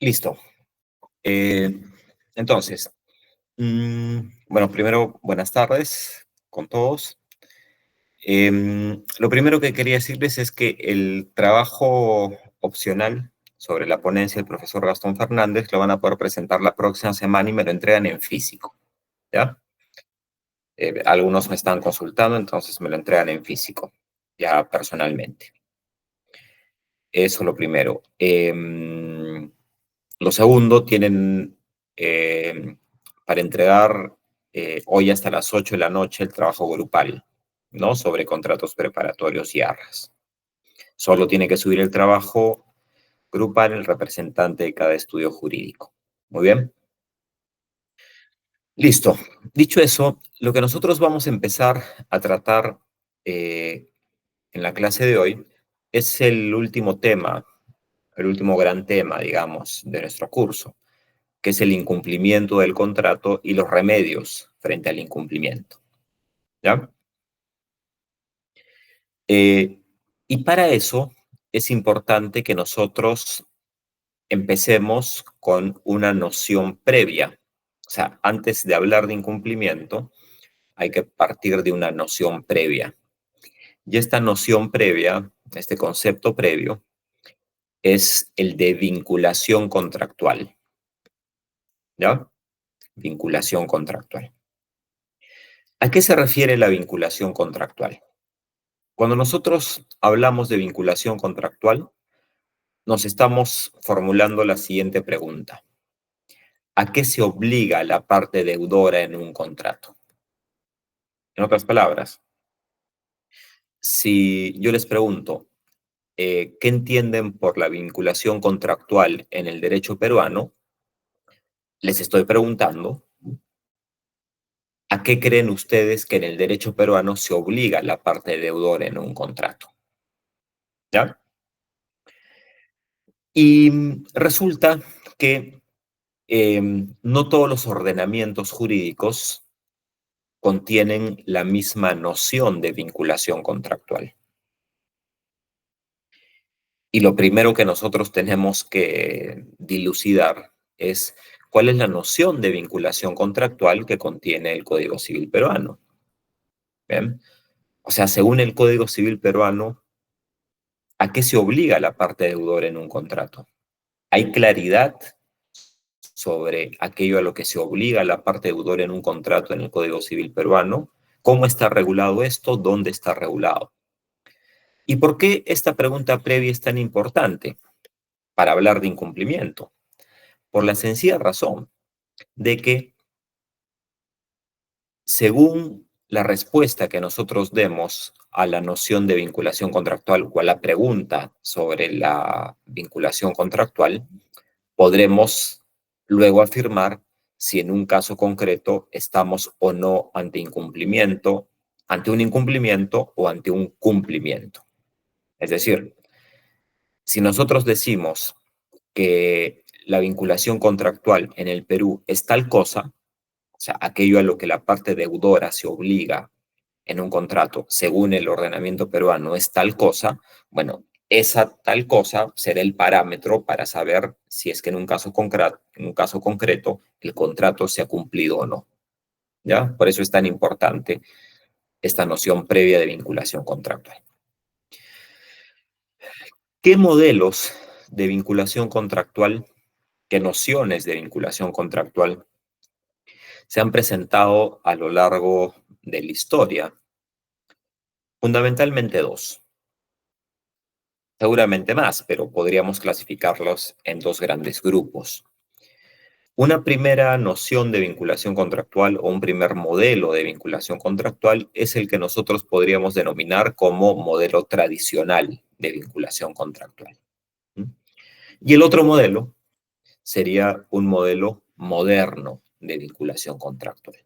Listo. Eh, entonces, bueno, primero, buenas tardes con todos. Lo primero que quería decirles es que el trabajo opcional sobre la ponencia del profesor Gastón Fernández lo van a poder presentar la próxima semana y me lo entregan en físico, ¿ya? Algunos me están consultando, entonces me lo entregan en físico, ya personalmente. Eso lo primero. Lo segundo, tienen para entregar hoy hasta las 8 de la noche el trabajo grupal, ¿no? Sobre contratos preparatorios y arras. Solo tiene que subir el trabajo grupal el representante de cada estudio jurídico. Muy bien. Listo. Dicho eso, lo que nosotros vamos a empezar a tratar eh, en la clase de hoy es el último tema, el último gran tema, digamos, de nuestro curso, que es el incumplimiento del contrato y los remedios frente al incumplimiento. ¿Ya? Eh, y para eso es importante que nosotros empecemos con una noción previa. O sea, antes de hablar de incumplimiento, hay que partir de una noción previa. Y esta noción previa, este concepto previo, es el de vinculación contractual. ¿Ya? Vinculación contractual. ¿A qué se refiere la vinculación contractual? Cuando nosotros hablamos de vinculación contractual, nos estamos formulando la siguiente pregunta. ¿A qué se obliga la parte deudora en un contrato? En otras palabras, si yo les pregunto, ¿qué entienden por la vinculación contractual en el derecho peruano? Les estoy preguntando, ¿a qué creen ustedes que en el derecho peruano se obliga la parte deudora en un contrato? ¿Ya? Y resulta que no todos los ordenamientos jurídicos contienen la misma noción de vinculación contractual. Y lo primero que nosotros tenemos que dilucidar es cuál es la noción de vinculación contractual que contiene el Código Civil peruano. ¿Bien? O sea, según el Código Civil peruano, ¿a qué se obliga la parte deudora en un contrato? ¿Hay claridad sobre aquello a lo que se obliga la parte deudora en un contrato en el Código Civil peruano? ¿Cómo está regulado esto? ¿Dónde está regulado? ¿Y por qué esta pregunta previa es tan importante para hablar de incumplimiento? Por la sencilla razón de que según la respuesta que nosotros demos a la noción de vinculación contractual o a la pregunta sobre la vinculación contractual, podremos luego afirmar si en un caso concreto estamos o no ante incumplimiento, ante un incumplimiento o ante un cumplimiento. Es decir, si nosotros decimos que la vinculación contractual en el Perú es tal cosa, o sea, aquello a lo que la parte deudora se obliga en un contrato, según el ordenamiento peruano, es tal cosa, bueno, esa tal cosa será el parámetro para saber si es que en un caso concreto el contrato se ha cumplido o no. ¿Ya? Por eso es tan importante esta noción previa de vinculación contractual. ¿Qué modelos de vinculación contractual, qué nociones de vinculación contractual se han presentado a lo largo de la historia? Fundamentalmente dos, seguramente más, pero podríamos clasificarlos en dos grandes grupos. Una primera noción de vinculación contractual o un primer modelo de vinculación contractual es el que nosotros podríamos denominar como modelo tradicional de vinculación contractual. ¿Mm? Y el otro modelo sería un modelo moderno de vinculación contractual.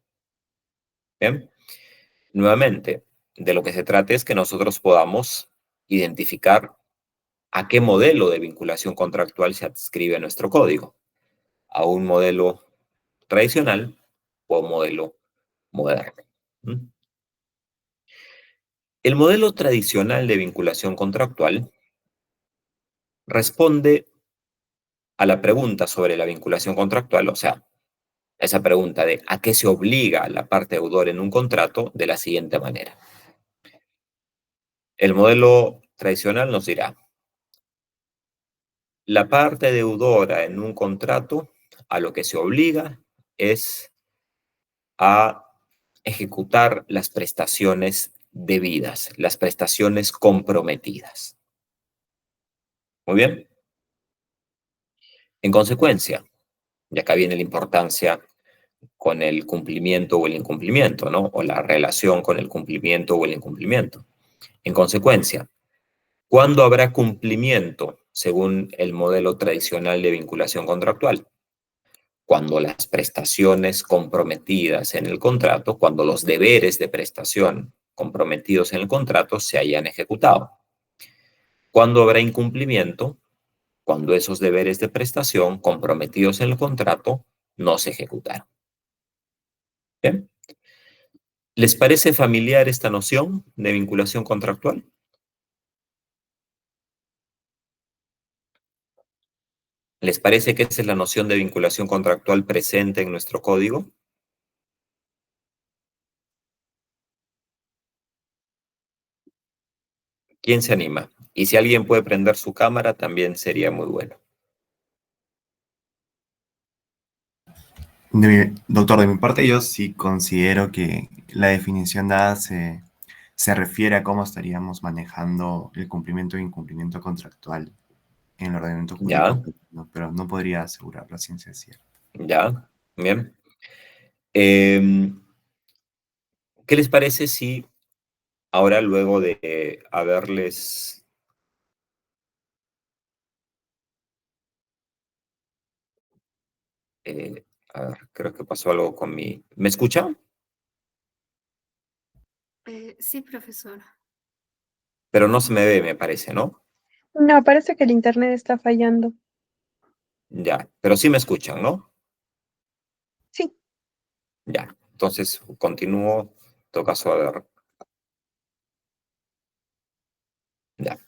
¿Bien? Nuevamente, de lo que se trata es que nosotros podamos identificar a qué modelo de vinculación contractual se adscribe nuestro código, a un modelo tradicional o a un modelo moderno. ¿Mm? El modelo tradicional de vinculación contractual responde a la pregunta sobre la vinculación contractual, o sea, esa pregunta de ¿a qué se obliga la parte deudora en un contrato? De la siguiente manera. El modelo tradicional nos dirá, la parte deudora en un contrato a lo que se obliga es a ejecutar las prestaciones debidas, las prestaciones comprometidas. Muy bien. En consecuencia, y acá viene la importancia con el cumplimiento o el incumplimiento, ¿no? O la relación con el cumplimiento o el incumplimiento. En consecuencia, ¿cuándo habrá cumplimiento según el modelo tradicional de vinculación contractual? Cuando las prestaciones comprometidas en el contrato, cuando los deberes de prestación comprometidos en el contrato se hayan ejecutado. ¿Cuándo habrá incumplimiento? Cuando esos deberes de prestación comprometidos en el contrato no se ejecutaron. ¿Bien? ¿Les parece familiar esta noción de vinculación contractual? ¿Les parece que esa es la noción de vinculación contractual presente en nuestro código? ¿Quién se anima? Y si alguien puede prender su cámara, también sería muy bueno. Doctor, de mi parte yo sí considero que la definición dada se refiere a cómo estaríamos manejando el cumplimiento e incumplimiento contractual en el ordenamiento jurídico, ¿Ya? ¿no? Pero no podría asegurar la ciencia cierta. ¿Ya? Bien. Em, ¿Qué les parece si ahora, luego de haberles... a ver, creo que pasó algo con mi... ¿Me escuchan? Sí, profesor. Pero no se me ve, me parece, ¿no? No, parece que el internet está fallando. Ya, pero sí me escuchan, ¿no? Sí, Ya, entonces continúo, en todo caso, a ver. Ya.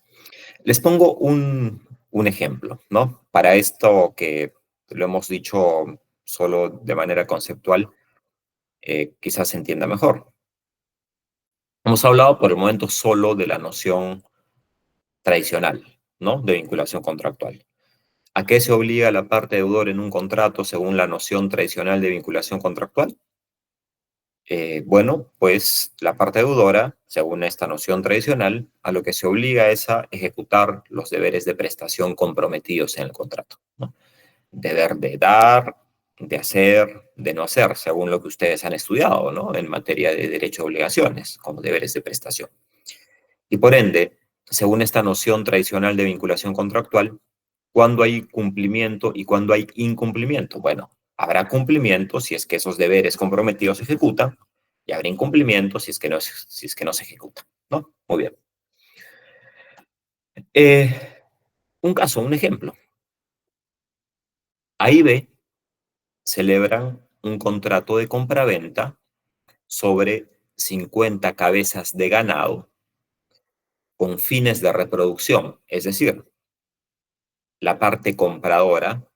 Les pongo un ejemplo, ¿no? Para esto que lo hemos dicho solo de manera conceptual, quizás se entienda mejor. Hemos hablado por el momento solo de la noción tradicional, ¿no? De vinculación contractual. ¿A qué se obliga la parte deudora en un contrato según la noción tradicional de vinculación contractual? Bueno, pues la parte deudora, según esta noción tradicional, a lo que se obliga es a ejecutar los deberes de prestación comprometidos en el contrato, ¿no? Deber de dar, de hacer, de no hacer, según lo que ustedes han estudiado, ¿no? En materia de derecho a obligaciones, como deberes de prestación. Y por ende, según esta noción tradicional de vinculación contractual, ¿cuándo hay cumplimiento y cuándo hay incumplimiento? Bueno, habrá cumplimiento si es que esos deberes comprometidos se ejecutan y habrá incumplimiento si es que no se ejecutan, ¿no? Muy bien. Un caso, un ejemplo. A y B celebran un contrato de compraventa sobre 50 cabezas de ganado con fines de reproducción, es decir, la parte compradora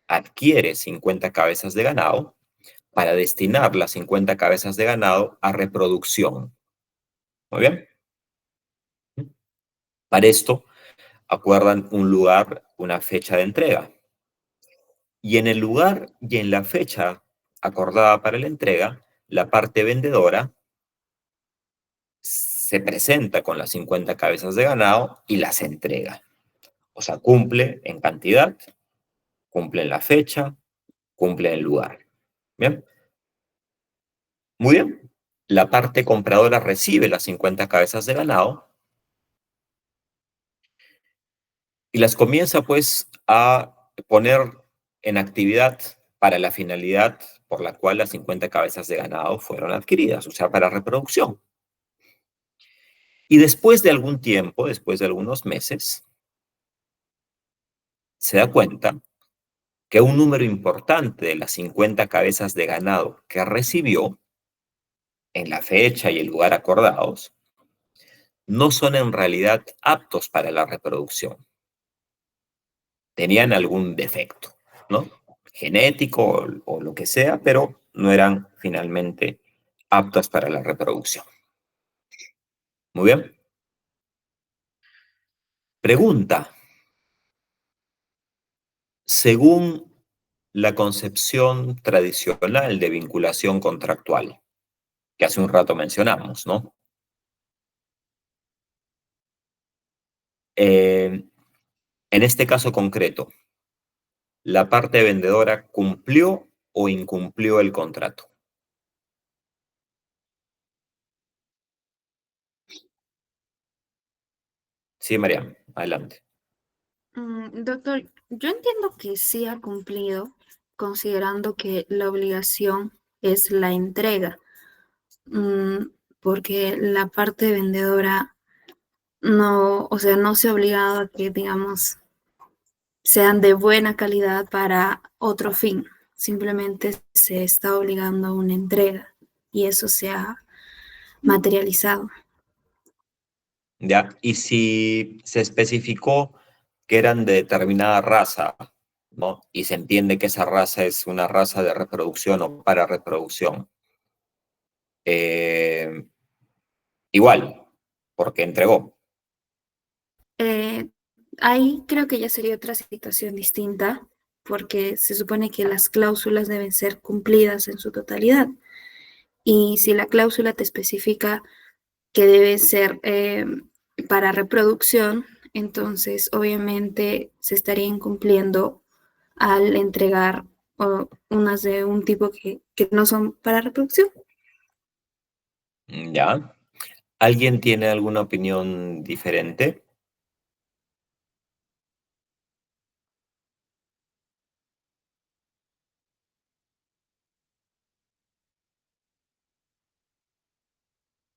adquiere 50 cabezas de ganado para destinar las 50 cabezas de ganado a reproducción. Muy bien. Para esto, acuerdan un lugar, una fecha de entrega. Y en el lugar y en la fecha acordada para la entrega, la parte vendedora se presenta con las 50 cabezas de ganado y las entrega. O sea, cumple en cantidad, cumple en la fecha, cumple en el lugar. Bien. Muy bien. La parte compradora recibe las 50 cabezas de ganado y las comienza pues a poner en actividad para la finalidad por la cual las 50 cabezas de ganado fueron adquiridas, o sea, para reproducción. Y después de algún tiempo, después de algunos meses, se da cuenta que un número importante de las 50 cabezas de ganado que recibió en la fecha y el lugar acordados no son en realidad aptos para la reproducción. tenían algún defecto, ¿no? Genético o lo que sea, pero no eran finalmente aptas para la reproducción. Muy bien. Pregunta. Según la concepción tradicional de vinculación contractual, que hace un rato mencionamos, ¿no? En este caso concreto, ¿la parte vendedora cumplió o incumplió el contrato? Sí, Mariam, adelante. Doctor, yo entiendo que sí ha cumplido, considerando que la obligación es la entrega, mm, porque la parte vendedora no, o sea, no se ha obligado a que, digamos, sean de buena calidad para otro fin. Simplemente se está obligando a una entrega y eso se ha materializado. ¿Ya? Y si se especificó que eran de determinada raza, ¿no? Y se entiende que esa raza es una raza de reproducción o para reproducción. Igual, porque entregó. Eh, Ahí creo que ya sería otra situación distinta, porque se supone que las cláusulas deben ser cumplidas en su totalidad. Y si la cláusula te especifica que debe ser para reproducción, entonces obviamente se estaría incumpliendo al entregar unas de un tipo que no son para reproducción. ¿Ya? ¿Alguien tiene alguna opinión diferente?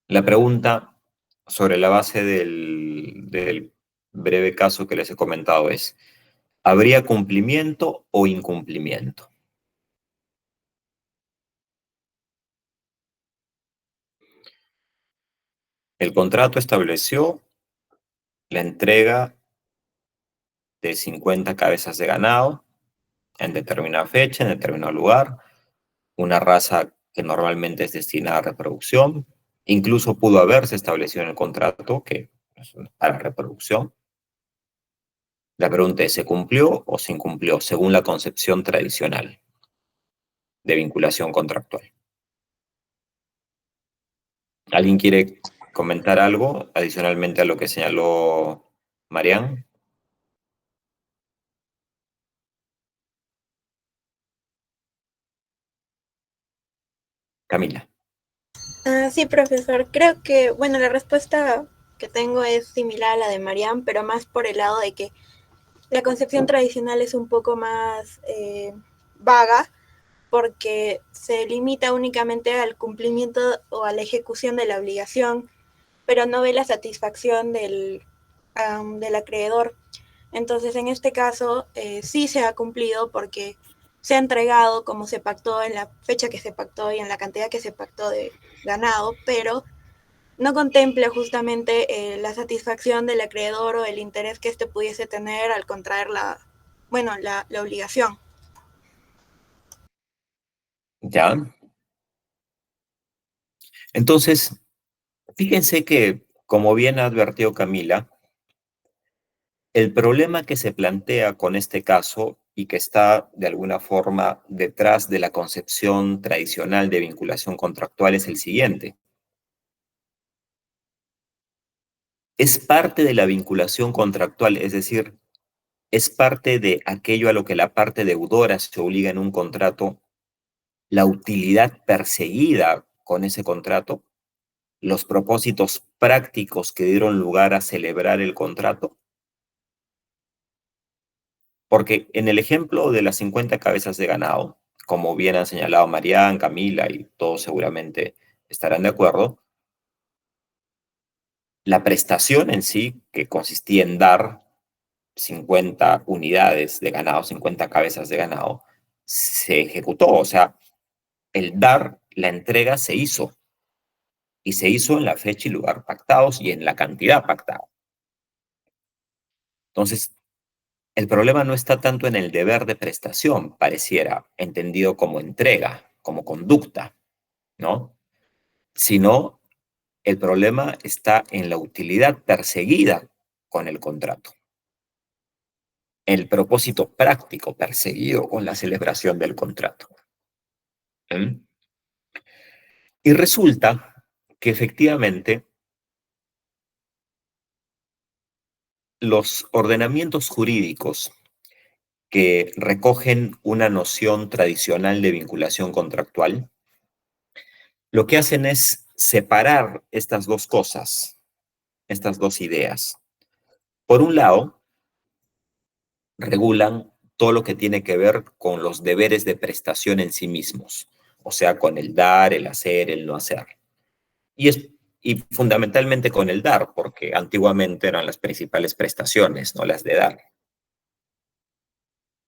La pregunta sobre la base del breve caso que les he comentado es, ¿habría cumplimiento o incumplimiento? El contrato estableció la entrega de 50 cabezas de ganado en determinada fecha, en determinado lugar, una raza que normalmente es destinada a reproducción. Incluso pudo haberse establecido en el contrato que es para reproducción. La pregunta es, ¿se cumplió o se incumplió según la concepción tradicional de vinculación contractual? ¿Alguien quiere comentar algo adicionalmente a lo que señaló Marián? Camila. Sí, profesor. Creo que, bueno, la respuesta que tengo es similar a la de Mariam, pero más por el lado de que la concepción tradicional es un poco más vaga porque se limita únicamente al cumplimiento o a la ejecución de la obligación, pero no ve la satisfacción del acreedor. Entonces, en este caso, sí se ha cumplido porque se ha entregado como se pactó en la fecha que se pactó y en la cantidad que se pactó de ganado, pero no contempla justamente la satisfacción del acreedor o el interés que éste pudiese tener al contraer la obligación. ¿Ya? Entonces, fíjense que, como bien ha advertido Camila, el problema que se plantea con este caso y que está de alguna forma detrás de la concepción tradicional de vinculación contractual es el siguiente. Es parte de la vinculación contractual, es decir, es parte de aquello a lo que la parte deudora se obliga en un contrato, la utilidad perseguida con ese contrato, los propósitos prácticos que dieron lugar a celebrar el contrato. Porque en el ejemplo de las 50 cabezas de ganado, como bien han señalado Marián, Camila y todos seguramente estarán de acuerdo, la prestación en sí, que consistía en dar 50 unidades de ganado, 50 cabezas de ganado, se ejecutó. O sea, el dar, la entrega se hizo. Y se hizo en la fecha y lugar pactados y en la cantidad pactada. Entonces, el problema no está tanto en el deber de prestación, pareciera, entendido como entrega, como conducta, ¿no? Sino el problema está en la utilidad perseguida con el contrato, el propósito práctico perseguido con la celebración del contrato. ¿Mm? Y resulta que efectivamente los ordenamientos jurídicos que recogen una noción tradicional de vinculación contractual, lo que hacen es separar estas dos cosas, estas dos ideas. Por un lado, regulan todo lo que tiene que ver con los deberes de prestación en sí mismos, o sea, con el dar, el hacer, el no hacer. Y fundamentalmente con el dar, porque antiguamente eran las principales prestaciones, no las de dar.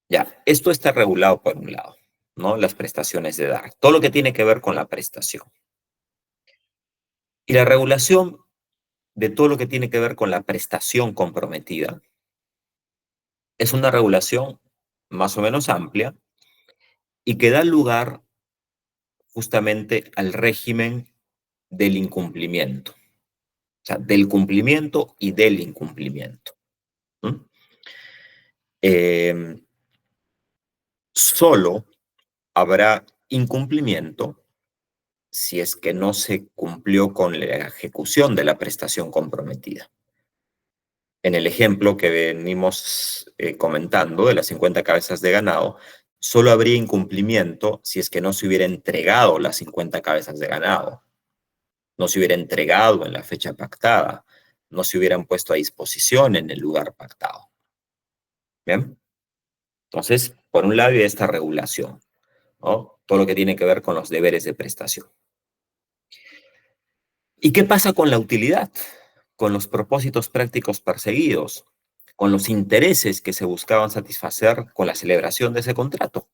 Ya, esto está regulado por un lado, ¿no? Las prestaciones de dar, todo lo que tiene que ver con la prestación. Y la regulación de todo lo que tiene que ver con la prestación comprometida es una regulación más o menos amplia y que da lugar justamente al régimen del incumplimiento, o sea, del cumplimiento y del incumplimiento. ¿Mm? Solo habrá incumplimiento si es que no se cumplió con la ejecución de la prestación comprometida. En el ejemplo que venimos comentando de las 50 cabezas de ganado, solo habría incumplimiento si es que no se hubiera entregado las 50 cabezas de ganado, no se hubiera entregado en la fecha pactada, no se hubieran puesto a disposición en el lugar pactado. ¿Bien? Entonces, por un lado, hay esta regulación, ¿no? Todo lo que tiene que ver con los deberes de prestación. ¿Y qué pasa con la utilidad? Con los propósitos prácticos perseguidos, con los intereses que se buscaban satisfacer con la celebración de ese contrato.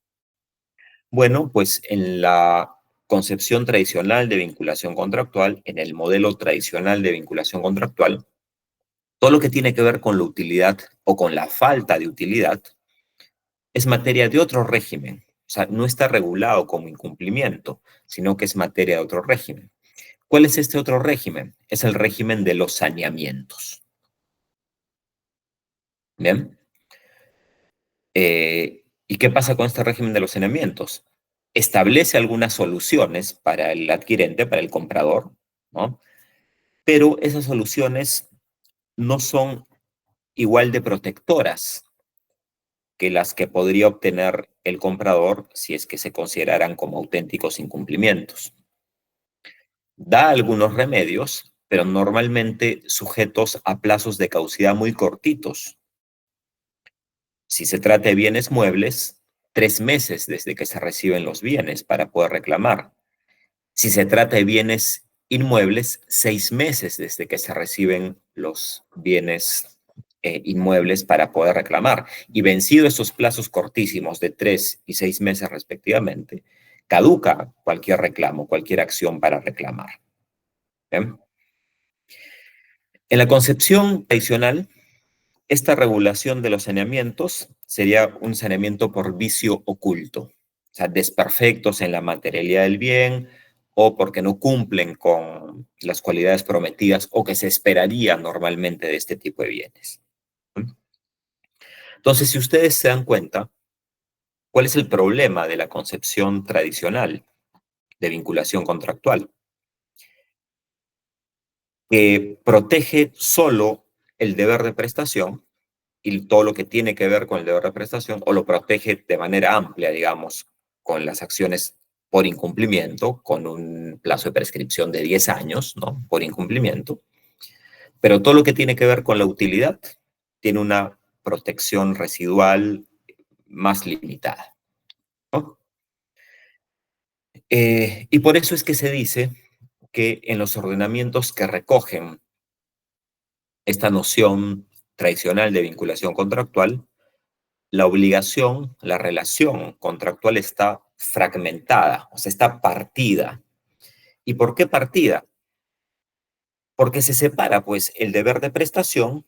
Bueno, pues en la concepción tradicional de vinculación contractual, en el modelo tradicional de vinculación contractual, todo lo que tiene que ver con la utilidad o con la falta de utilidad es materia de otro régimen. O sea, no está regulado como incumplimiento, sino que es materia de otro régimen. ¿Cuál es este otro régimen? Es el régimen de los saneamientos. ¿Bien? ¿Y qué pasa con este régimen de los saneamientos? Establece algunas soluciones para el adquirente, para el comprador, ¿no? Pero esas soluciones no son igual de protectoras que las que podría obtener el comprador si es que se consideraran como auténticos incumplimientos. Da algunos remedios, pero normalmente sujetos a plazos de caducidad muy cortitos. Si se trata de bienes muebles, 3 meses desde que se reciben los bienes para poder reclamar. Si se trata de bienes inmuebles, 6 meses desde que se reciben los bienes inmuebles para poder reclamar. Y vencido esos plazos cortísimos de 3 y 6 meses respectivamente, caduca cualquier reclamo, cualquier acción para reclamar. ¿Bien? En la concepción tradicional, esta regulación de los saneamientos sería un saneamiento por vicio oculto, o sea, desperfectos en la materialidad del bien o porque no cumplen con las cualidades prometidas o que se esperaría normalmente de este tipo de bienes. Entonces, si ustedes se dan cuenta, ¿cuál es el problema de la concepción tradicional de vinculación contractual? Que protege solo el deber de prestación y todo lo que tiene que ver con el deber de prestación, o lo protege de manera amplia, digamos, con las acciones por incumplimiento, con un plazo de prescripción de 10 años, ¿no? Por incumplimiento. Pero todo lo que tiene que ver con la utilidad tiene una protección residual más limitada, ¿no? Y por eso es que se dice que en los ordenamientos que recogen esta noción tradicional de vinculación contractual, la obligación, la relación contractual está fragmentada, o sea, está partida. ¿Y por qué partida? Porque se separa, pues, el deber de prestación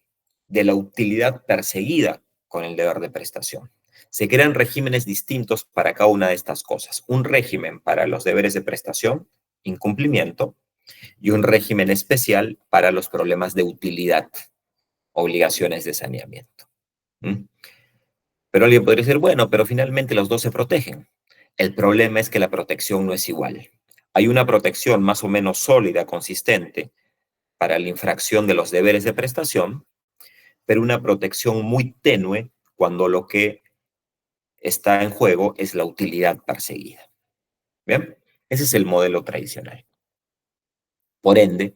de la utilidad perseguida con el deber de prestación. Se crean regímenes distintos para cada una de estas cosas. Un régimen para los deberes de prestación, incumplimiento, y un régimen especial para los problemas de utilidad, obligaciones de saneamiento. ¿Mm? Pero alguien podría decir, bueno, pero finalmente los dos se protegen. El problema es que la protección no es igual. Hay una protección más o menos sólida, consistente, para la infracción de los deberes de prestación, pero una protección muy tenue cuando lo que está en juego es la utilidad perseguida. ¿Bien? Ese es el modelo tradicional. Por ende,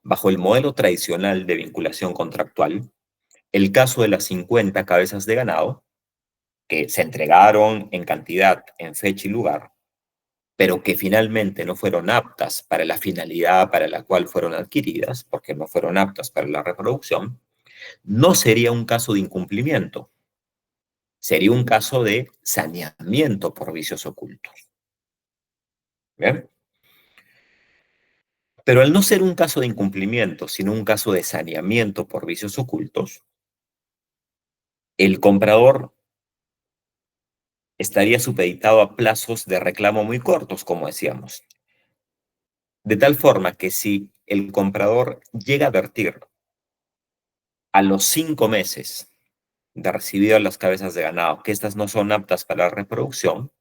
bajo el modelo tradicional de vinculación contractual, el caso de las 50 cabezas de ganado, que se entregaron en cantidad, en fecha y lugar, pero que finalmente no fueron aptas para la finalidad para la cual fueron adquiridas, porque no fueron aptas para la reproducción, no sería un caso de incumplimiento, sería un caso de saneamiento por vicios ocultos. ¿Bien? Pero al no ser un caso de incumplimiento, sino un caso de saneamiento por vicios ocultos, el comprador estaría supeditado a plazos de reclamo muy cortos, como decíamos. De tal forma que si el comprador llega a advertir a los 5 meses de recibido las cabezas de ganado que estas no son aptas para la reproducción,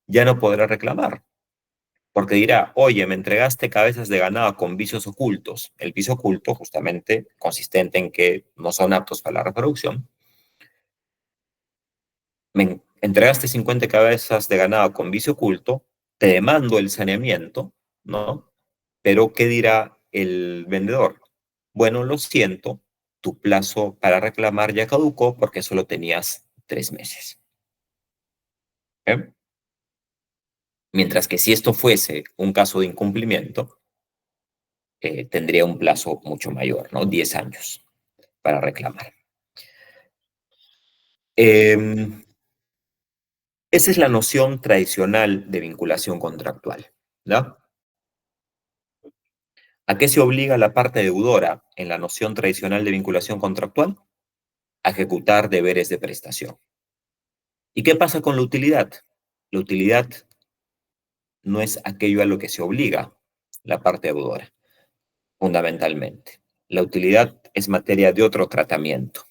ya no podrá reclamar. Porque dirá, oye, me entregaste cabezas de ganado con vicios ocultos. El vicio oculto, justamente, consistente en que no son aptos para la reproducción. Me entregaste 50 cabezas de ganado con vicio oculto, te demando el saneamiento, ¿no? Pero, ¿qué dirá el vendedor? Bueno, lo siento, tu plazo para reclamar ya caducó porque solo tenías 3 meses. ¿Eh? Mientras que si esto fuese un caso de incumplimiento, tendría un plazo mucho mayor, ¿no? 10 años para reclamar. Esa es la noción tradicional de vinculación contractual, ¿no? ¿A qué se obliga la parte deudora en la noción tradicional de vinculación contractual? A ejecutar deberes de prestación. ¿Y qué pasa con la utilidad? La utilidad no es aquello a lo que se obliga la parte deudora, fundamentalmente. La utilidad es materia de otro tratamiento.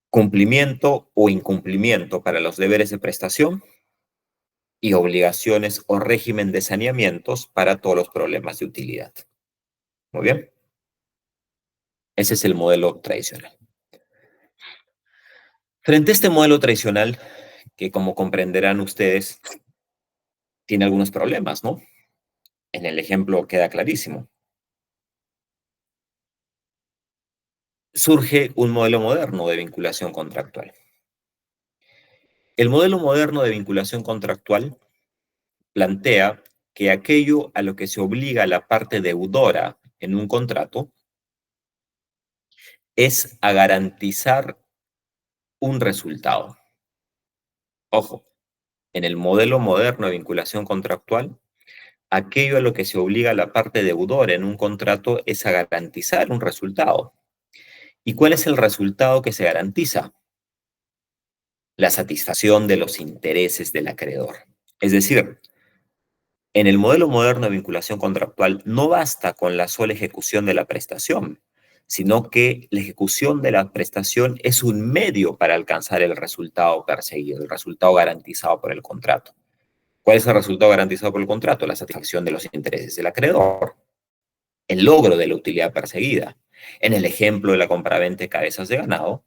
Cumplimiento o incumplimiento para los deberes de prestación y obligaciones o régimen de saneamientos para todos los problemas de utilidad. Muy bien. Ese es el modelo tradicional. Frente a este modelo tradicional, que como comprenderán ustedes, tiene algunos problemas, ¿no? En el ejemplo queda clarísimo. Surge un modelo moderno de vinculación contractual. El modelo moderno de vinculación contractual plantea que aquello a lo que se obliga la parte deudora en un contrato es a garantizar un resultado. Ojo, en el modelo moderno de vinculación contractual, aquello a lo que se obliga la parte deudora en un contrato es a garantizar un resultado. ¿Y cuál es el resultado que se garantiza? La satisfacción de los intereses del acreedor. Es decir, en el modelo moderno de vinculación contractual no basta con la sola ejecución de la prestación, sino que la ejecución de la prestación es un medio para alcanzar el resultado perseguido, el resultado garantizado por el contrato. ¿Cuál es el resultado garantizado por el contrato? La satisfacción de los intereses del acreedor, el logro de la utilidad perseguida. En el ejemplo de la compraventa de cabezas de ganado,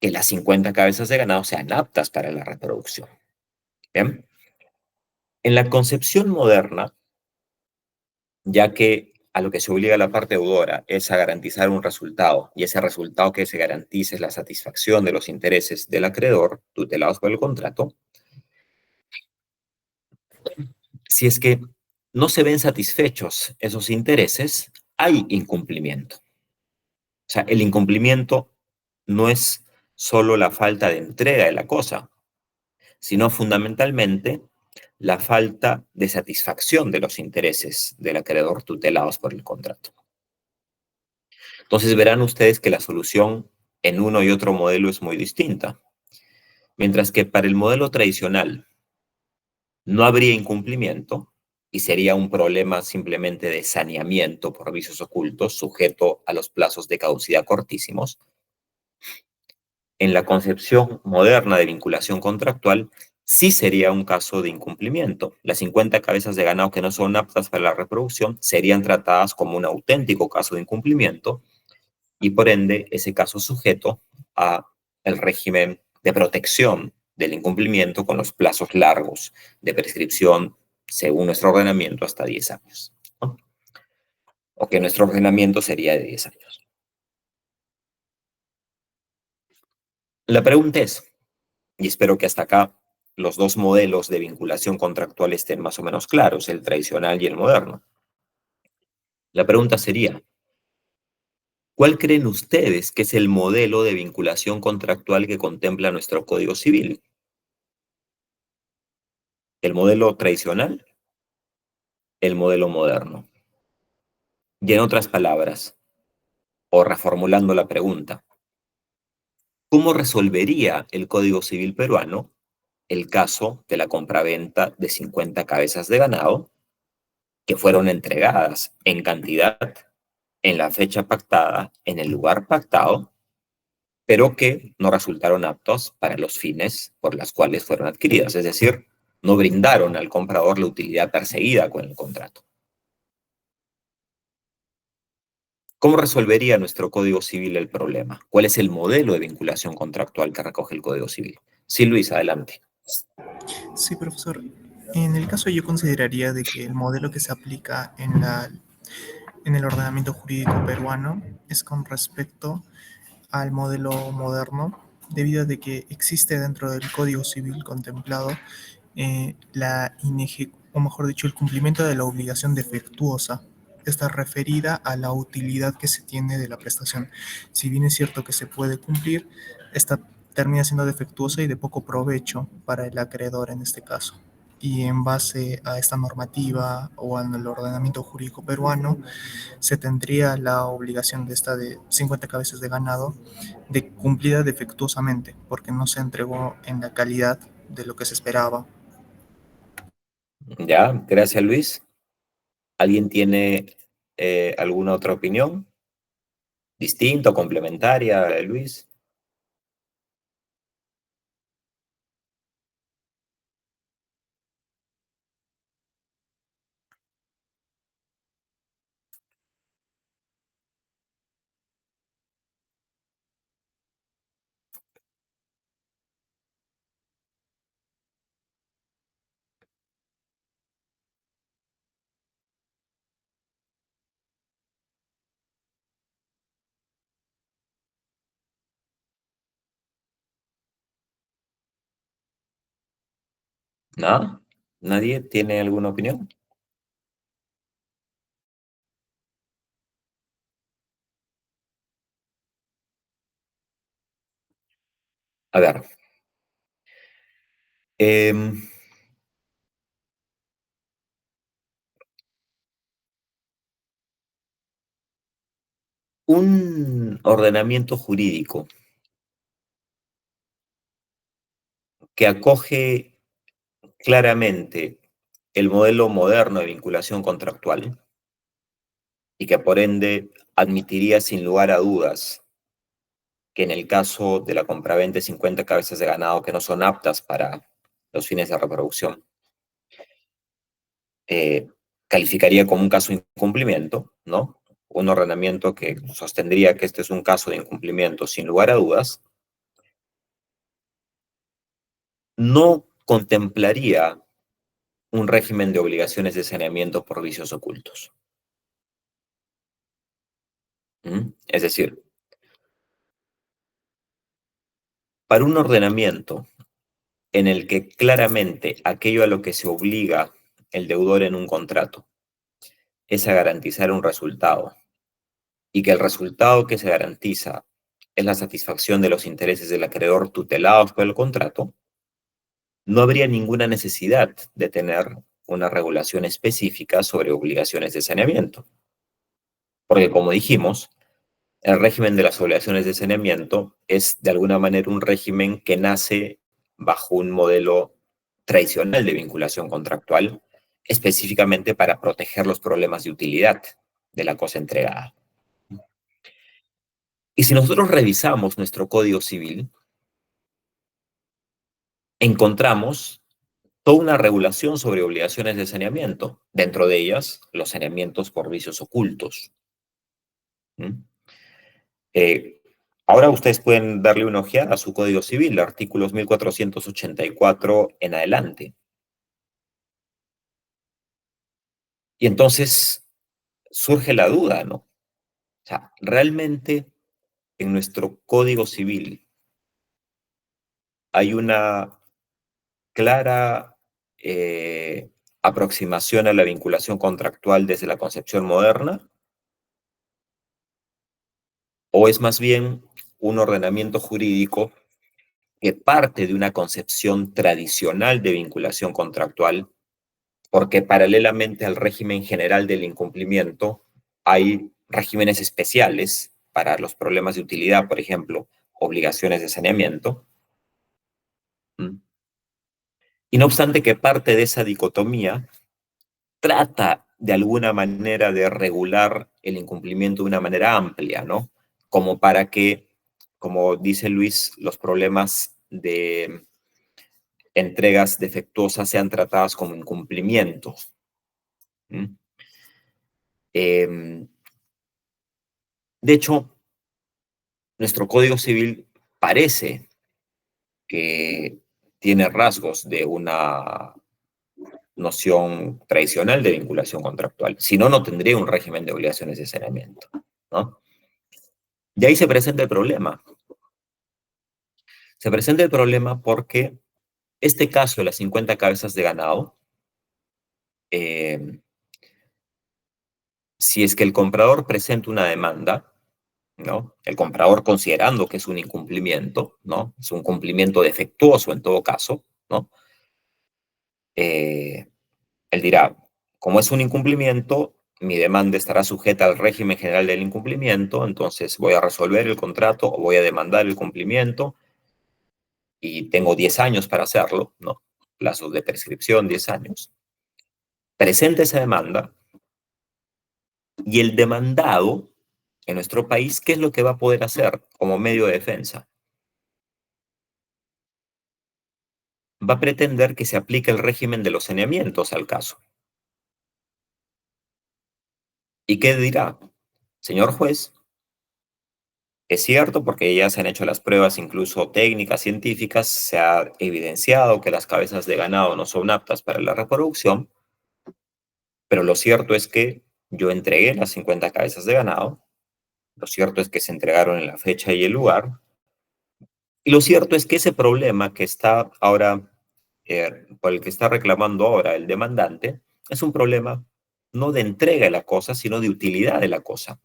que las 50 cabezas de ganado sean aptas para la reproducción. ¿Bien? En la concepción moderna, ya que a lo que se obliga la parte deudora es a garantizar un resultado, y ese resultado que se garantice es la satisfacción de los intereses del acreedor, tutelados por el contrato, si es que no se ven satisfechos esos intereses, hay incumplimiento. O sea, el incumplimiento no es solo la falta de entrega de la cosa, sino fundamentalmente la falta de satisfacción de los intereses del acreedor tutelados por el contrato. Entonces verán ustedes que la solución en uno y otro modelo es muy distinta. Mientras que para el modelo tradicional no habría incumplimiento y sería un problema simplemente de saneamiento por vicios ocultos sujeto a los plazos de caducidad cortísimos, en la concepción moderna de vinculación contractual sí sería un caso de incumplimiento. Las 50 cabezas de ganado que no son aptas para la reproducción serían tratadas como un auténtico caso de incumplimiento y por ende ese caso sujeto a el régimen de protección del incumplimiento con los plazos largos de prescripción según nuestro ordenamiento hasta 10 años, ¿no? O que nuestro ordenamiento sería de 10 años. La pregunta es, y espero que hasta acá los dos modelos de vinculación contractual estén más o menos claros, el tradicional y el moderno. La pregunta sería, ¿cuál creen ustedes que es el modelo de vinculación contractual que contempla nuestro Código Civil? ¿El modelo tradicional? ¿El modelo moderno? Y en otras palabras, o reformulando la pregunta, ¿cómo resolvería el Código Civil peruano el caso de la compraventa de 50 cabezas de ganado que fueron entregadas en cantidad, en la fecha pactada, en el lugar pactado, pero que no resultaron aptos para los fines por los cuales fueron adquiridas? Es decir, no brindaron al comprador la utilidad perseguida con el contrato. ¿Cómo resolvería nuestro Código Civil el problema? ¿Cuál es el modelo de vinculación contractual que recoge el Código Civil? Sí, Luis, adelante. Sí, profesor. En el caso yo consideraría de que el modelo que se aplica en el ordenamiento jurídico peruano es con respecto al modelo moderno, debido a de que existe dentro del Código Civil contemplado o mejor dicho, el cumplimiento de la obligación defectuosa. Está referida a la utilidad que se tiene de la prestación. Si bien es cierto que se puede cumplir, esta termina siendo defectuosa y de poco provecho para el acreedor en este caso. Y en base a esta normativa o al ordenamiento jurídico peruano, se tendría la obligación de esta de 50 cabezas de ganado de cumplida defectuosamente, porque no se entregó en la calidad de lo que se esperaba. Ya, gracias, Luis. ¿Alguien tiene alguna otra opinión? ¿Distinta o complementaria, Luis? ¿No? ¿Nadie tiene alguna opinión? A ver. Un ordenamiento jurídico que acoge claramente el modelo moderno de vinculación contractual y que por ende admitiría sin lugar a dudas que en el caso de la compraventa de 50 cabezas de ganado que no son aptas para los fines de reproducción, calificaría como un caso de incumplimiento, ¿no? Un ordenamiento que sostendría que este es un caso de incumplimiento sin lugar a dudas, no contemplaría un régimen de obligaciones de saneamiento por vicios ocultos. Es decir, para un ordenamiento en el que claramente aquello a lo que se obliga el deudor en un contrato es a garantizar un resultado y que el resultado que se garantiza es la satisfacción de los intereses del acreedor tutelados por el contrato, no habría ninguna necesidad de tener una regulación específica sobre obligaciones de saneamiento. Porque como dijimos, el régimen de las obligaciones de saneamiento es de alguna manera un régimen que nace bajo un modelo tradicional de vinculación contractual, específicamente para proteger los problemas de utilidad de la cosa entregada. Y si nosotros revisamos nuestro Código Civil, encontramos toda una regulación sobre obligaciones de saneamiento, dentro de ellas los saneamientos por vicios ocultos. ¿Mm? Ahora ustedes pueden darle una ojeada a su Código Civil, artículos 1484 en adelante. Y entonces surge la duda, ¿no? O sea, realmente en nuestro Código Civil hay una clara aproximación a la vinculación contractual desde la concepción moderna, o es más bien un ordenamiento jurídico que parte de una concepción tradicional de vinculación contractual, porque paralelamente al régimen general del incumplimiento hay regímenes especiales para los problemas de utilidad, por ejemplo, obligaciones de saneamiento. ¿Mm? Y no obstante que parte de esa dicotomía trata de alguna manera de regular el incumplimiento de una manera amplia, ¿no? Como para que, como dice Luis, los problemas de entregas defectuosas sean tratadas como incumplimientos. ¿Mm? De hecho, nuestro Código Civil parece que tiene rasgos de una noción tradicional de vinculación contractual. Si no, no tendría un régimen de obligaciones de saneamiento, ¿no? De ahí se presenta el problema. Se presenta el problema porque este caso de las 50 cabezas de ganado, si es que el comprador presenta una demanda, ¿no? El comprador considerando que es un incumplimiento, ¿no? Es un cumplimiento defectuoso en todo caso, ¿no? Él dirá, como es un incumplimiento, mi demanda estará sujeta al régimen general del incumplimiento, entonces voy a resolver el contrato o voy a demandar el cumplimiento y tengo 10 años para hacerlo, ¿no? Plazo de prescripción, 10 años. Presenta esa demanda y el demandado en nuestro país, ¿qué es lo que va a poder hacer como medio de defensa? Va a pretender que se aplique el régimen de los saneamientos al caso. ¿Y qué dirá? Señor juez, es cierto, porque ya se han hecho las pruebas incluso técnicas, científicas, se ha evidenciado que las cabezas de ganado no son aptas para la reproducción, pero lo cierto es que yo entregué las 50 cabezas de ganado, lo cierto es que se entregaron en la fecha y el lugar, y lo cierto es que ese problema que está ahora, por el que está reclamando ahora el demandante, es un problema no de entrega de la cosa, sino de utilidad de la cosa.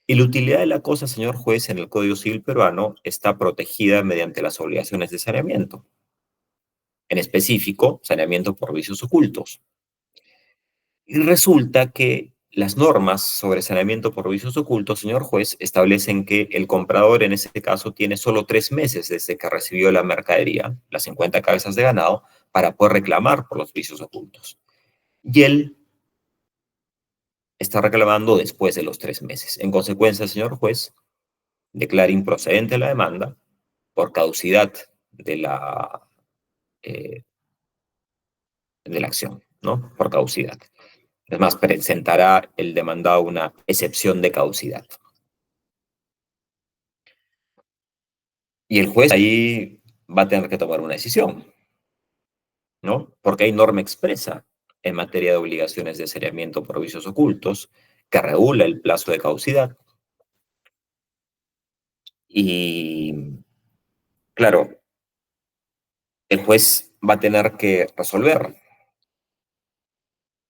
Y la utilidad de la cosa, señor juez, en el Código Civil peruano está protegida mediante las obligaciones de saneamiento. En específico, saneamiento por vicios ocultos. Y resulta que las normas sobre saneamiento por vicios ocultos, señor juez, establecen que el comprador en ese caso tiene solo 3 meses desde que recibió la mercadería, las 50 cabezas de ganado, para poder reclamar por los vicios ocultos. Y él está reclamando después de los 3 meses. En consecuencia, señor juez, declara improcedente la demanda por caducidad eh, de la acción, ¿no? Por caducidad. Es más, presentará el demandado una excepción de caducidad. Y el juez ahí va a tener que tomar una decisión, ¿no? Porque hay norma expresa en materia de obligaciones de saneamiento por vicios ocultos que regula el plazo de caducidad. Y, claro, el juez va a tener que resolver.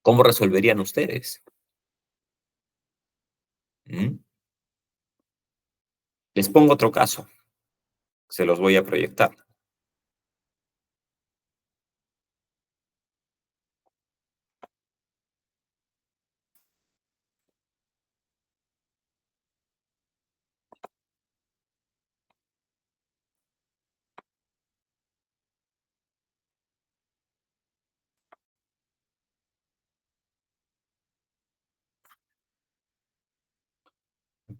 ¿Cómo resolverían ustedes? ¿Mm? Les pongo otro caso. Se los voy a proyectar.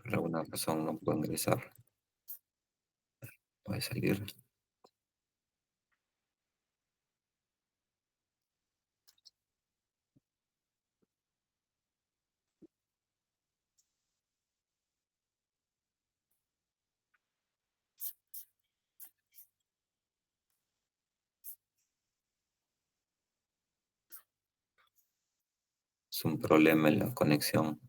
Por alguna razón no puedo ingresar. Voy a salir. Es un problema en la conexión.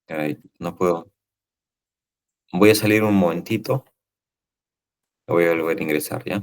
Ay, no puedo. Voy a salir un momentito. Voy a volver a ingresar, ¿ya?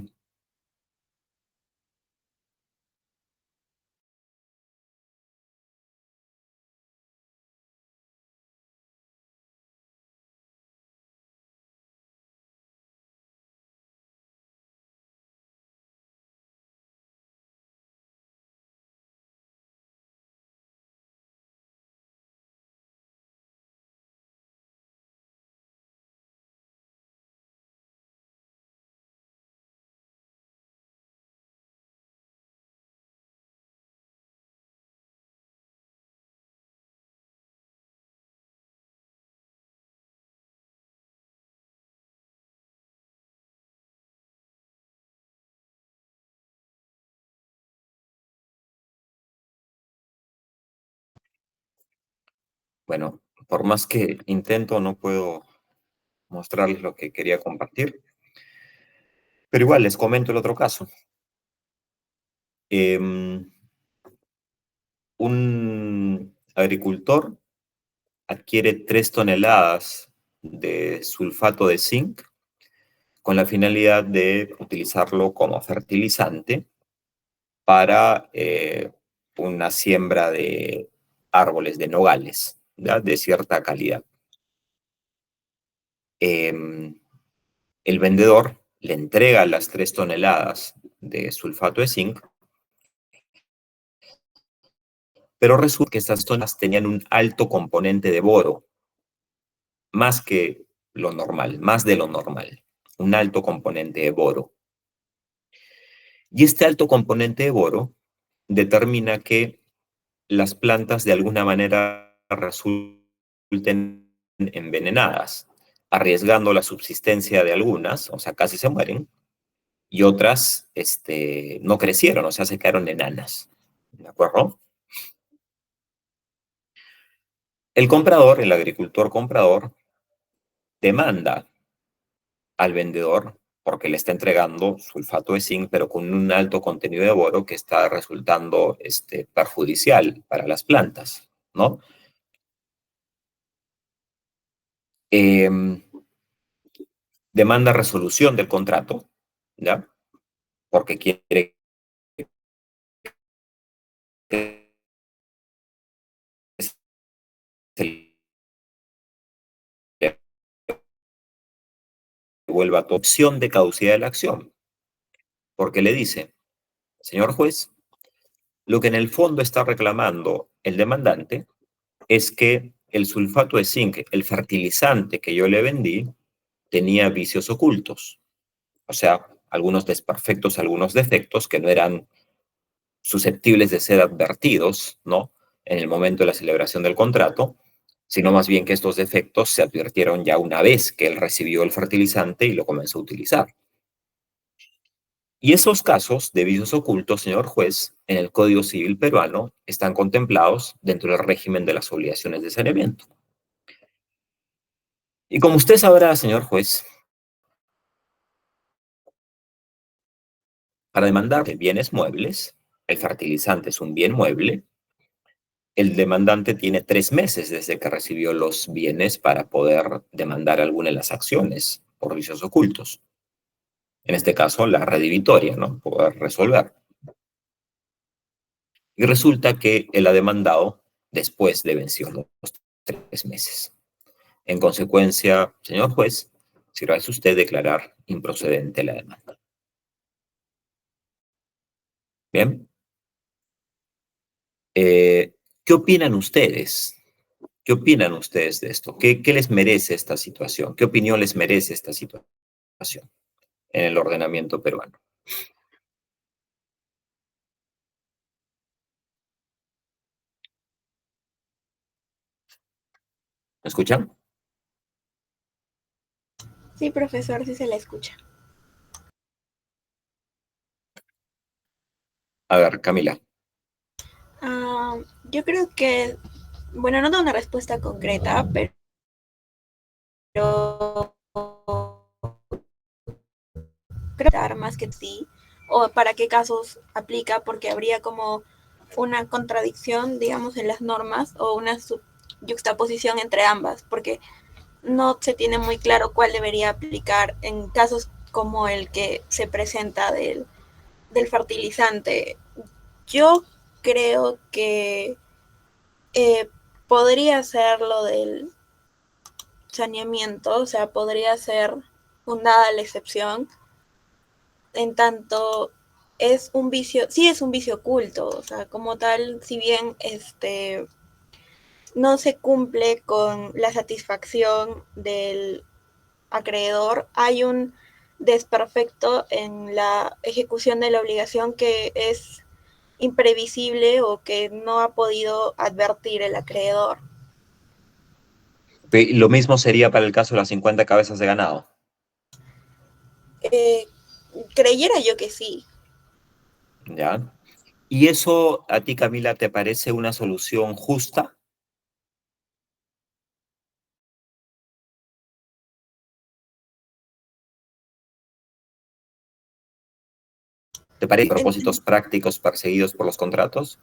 Bueno, por más que intento, no puedo mostrarles lo que quería compartir. Pero igual, les comento el otro caso. Un agricultor adquiere 3 toneladas de sulfato de zinc con la finalidad de utilizarlo como fertilizante para una siembra de árboles de nogales, ¿ya? De cierta calidad. El vendedor le entrega las 3 toneladas de sulfato de zinc, pero resulta que estas zonas tenían un alto componente de boro, más que lo normal, más de lo normal, un alto componente de boro. Y este alto componente de boro determina que las plantas de alguna manera resulten envenenadas, arriesgando la subsistencia de algunas, o sea, casi se mueren, y otras no crecieron, o sea, se quedaron enanas. ¿De acuerdo? El comprador, el agricultor comprador, demanda al vendedor porque le está entregando sulfato de zinc, pero con un alto contenido de boro que está resultando perjudicial para las plantas, ¿no? Demanda resolución del contrato, ¿ya? Porque quiere que se le devuelva tu opción de caducidad de la acción, porque le dice, señor juez, lo que en el fondo está reclamando el demandante es que el sulfato de zinc, el fertilizante que yo le vendí, tenía vicios ocultos. O sea, algunos desperfectos, algunos defectos que no eran susceptibles de ser advertidos, ¿no? En el momento de la celebración del contrato, sino más bien que estos defectos se advirtieron ya una vez que él recibió el fertilizante y lo comenzó a utilizar. Y esos casos de vicios ocultos, señor juez, en el Código Civil peruano están contemplados dentro del régimen de las obligaciones de saneamiento. Y como usted sabrá, señor juez, para demandar de bienes muebles, el fertilizante es un bien mueble, el demandante tiene 3 meses desde que recibió los bienes para poder demandar alguna de las acciones por vicios ocultos. En este caso, la redivitoria, ¿no? Poder resolver. Y resulta que él ha demandado después de vencidos los 3 meses. En consecuencia, señor juez, sirva usted declarar improcedente la demanda. Bien. ¿Qué opinan ustedes? ¿Qué opinan ustedes de esto? ¿Qué les merece esta situación? ¿Qué opinión les merece esta situación en el ordenamiento peruano? ¿Me escuchan? Sí, profesor, sí se la escucha. A ver, Camila. Yo creo que, bueno, no tengo una respuesta concreta, pero creo que más que sí, o para qué casos aplica, porque habría como una contradicción, digamos, en las normas o una yuxtaposición entre ambas, porque no se tiene muy claro cuál debería aplicar en casos como el que se presenta del fertilizante. Yo creo que eh, podría ser lo del saneamiento, o sea, podría ser fundada la excepción, en tanto es un vicio, sí es un vicio oculto, o sea, como tal, si bien no se cumple con la satisfacción del acreedor, hay un desperfecto en la ejecución de la obligación que es imprevisible o que no ha podido advertir el acreedor. Lo mismo sería para el caso de las 50 cabezas de ganado. Creyera yo que sí. ¿Ya? ¿Y eso a ti, Camila, te parece una solución justa? ¿Te parecen propósitos prácticos perseguidos por los contratos?